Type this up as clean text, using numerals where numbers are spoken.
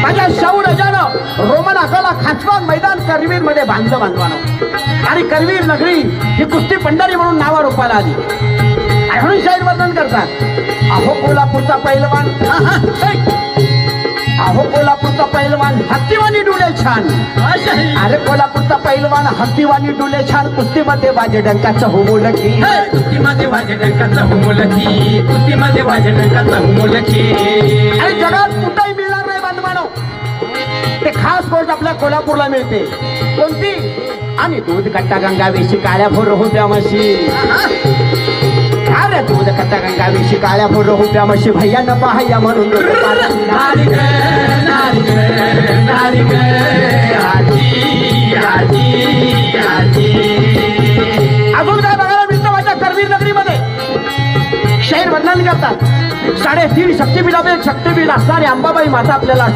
माझ्या शाहू राजानं रोमन आखाला खासबाग मैदान करवीर मध्ये बांधलं बांधवानं आणि करवीर नगरी ही कुस्ती पंढरी म्हणून नावारूपाला आली. म्हणून शाहीर वर्णन करतात, अहो कोल्हापूरचा पैलवान, अहो कोल्हापूरचा पैलवान हत्तीवानी डुले छान. अरे कोल्हापूरचा पैलवान हत्तीवानी डुले छान. कुस्तीमध्ये वाजे डंकाचं हो मुलकी, कुस्तीमध्ये वाजे डंकाचं हो मुलकी, कुस्तीमध्ये वाजे डंकाचं हो मुलकी. आणि जगात कुठेही मिळणार नाही बांधवानो. ते खास गोष्ट आपल्या कोल्हापूरला मिळते. कोणती? आणि दूध कट्टा गंगा वेशी काळ्या भोर होत्या म्हशी. अरे दूध कट्टा गंगा वेशी काळ्या भोर होत्या म्हशी. भैया न पाहया म्हणून अजून काय बघायला मिळतं माझ्या करवीर नगरीमध्ये? शाहीर वर्णन करतात, 3.5 शक्तीपीठापैकी एक शक्तीपीठ असणारी अंबाबाई माता आपल्याला